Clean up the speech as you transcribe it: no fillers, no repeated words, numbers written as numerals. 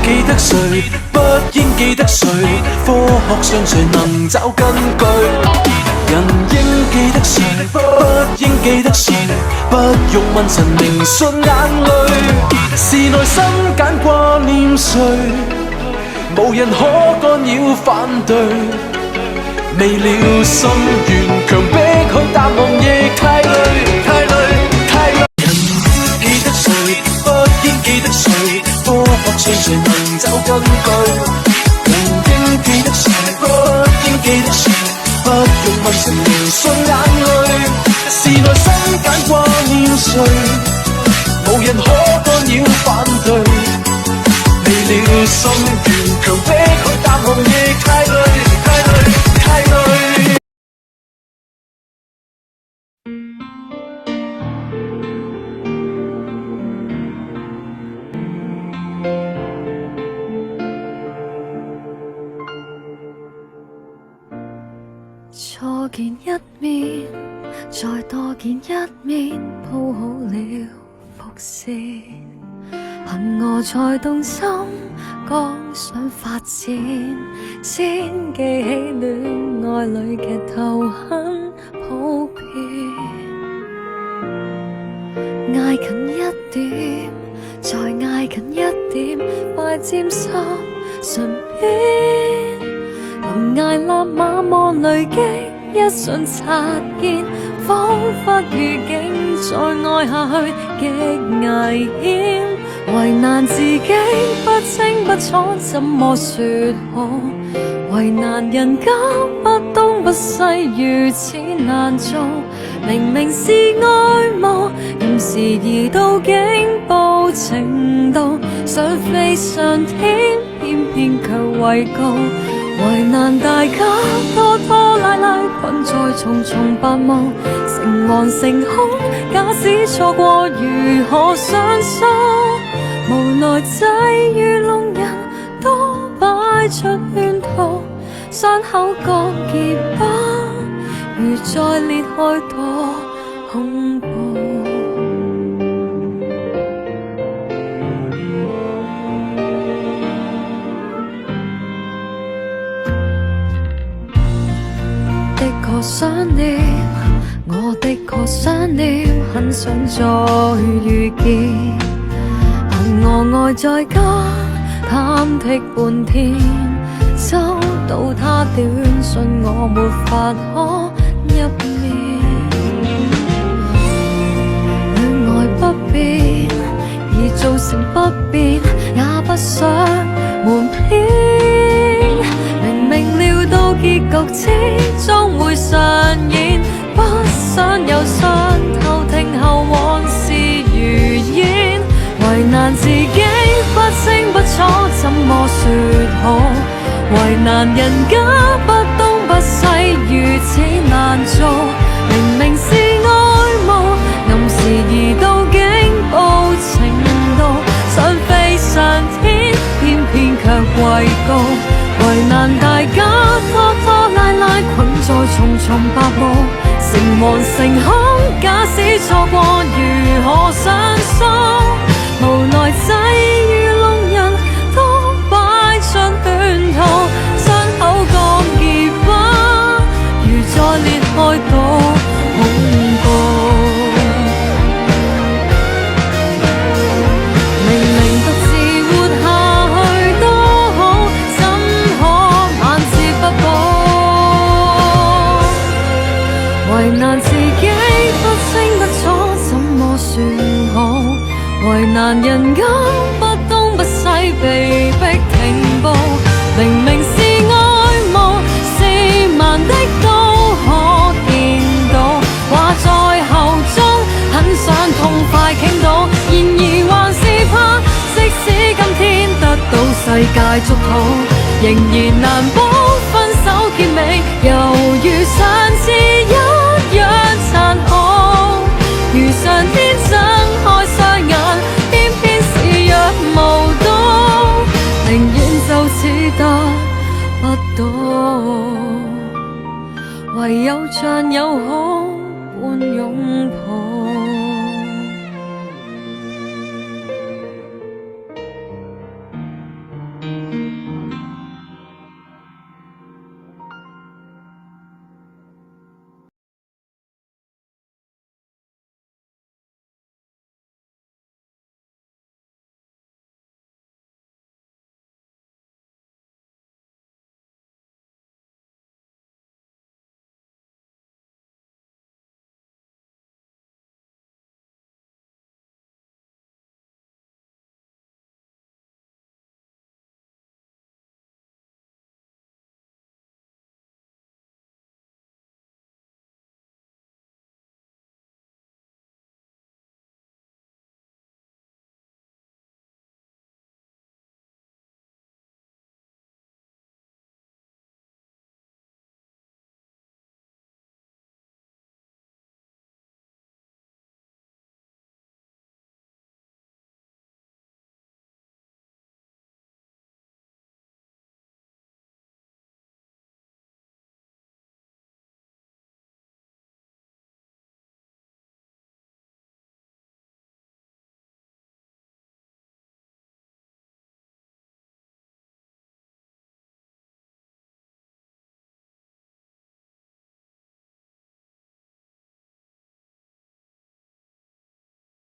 記得誰，不應記得誰，科學上誰能找根據？人應記得誰，不應記得誰，不用問神明信眼淚，是內心揀掛念誰，無人可干擾反對，未料心願強迫去答案亦太累，太累，太累。人記得誰，不應記得誰，科學上誰能找根據？人應記得誰，不應記得誰，不用問神明信眼淚，是內心揀掛念誰，無人可干擾反對，未料心願強迫去答案亦太累，太累，太累。初見一面，再多見一面，鋪好了伏線。憑我才動心，剛想發展，先記起戀愛裏劇透很普遍。挨近一點，再挨近一點，快沾濕唇邊。臨崖勒馬望淚擊，一瞬擦肩，彷彿預警再愛下去極危險。為難自己不清不楚怎麼說好，為難人家不東不西如此難做。明明是愛慕，任時移到警報程度，想飛上天，偏偏卻畏高。為難大家拖拖拉拉，困在重重白霧，誠惶誠恐，假使錯過如何上訴？無奈際遇弄人，多擺出圈套，傷口割結疤，如再裂開多恐怖。的確想念，我的確想念，很想再遇見。憑我愛在家，忐忑半天，收到他短信，我沒法可入眠。戀愛不變，已造成不便，也不想瞞騙。明明料到結局始終會上演，不想有傷偷聽後往事如煙。為難自己不清不楚怎麼說好，為難人家不東不西如此難做。明明是愛慕，臨時移到警報程度，想飛上天，偏偏卻畏高。為難大家拖拖拉拉，困在重重白霧，誠惶誠恐，假使錯過如何上訴？無奈際遇弄人，多擺出圈套，傷口割結疤，如再裂開多恐怖。明明獨自活下去多好，怎可晚節不保？為難自己不清不楚怎麼算好，為難人家不東不西被迫停步。明明是愛慕，是盲的都可見到，話在口中很想痛快傾倒，然而還是怕，即使今天得到世界祝福，仍然難保分手結尾猶如上次一樣殘酷。如上天睜開雙眼，偏偏視若無睹，寧願就此得不到，唯有像友好般擁抱。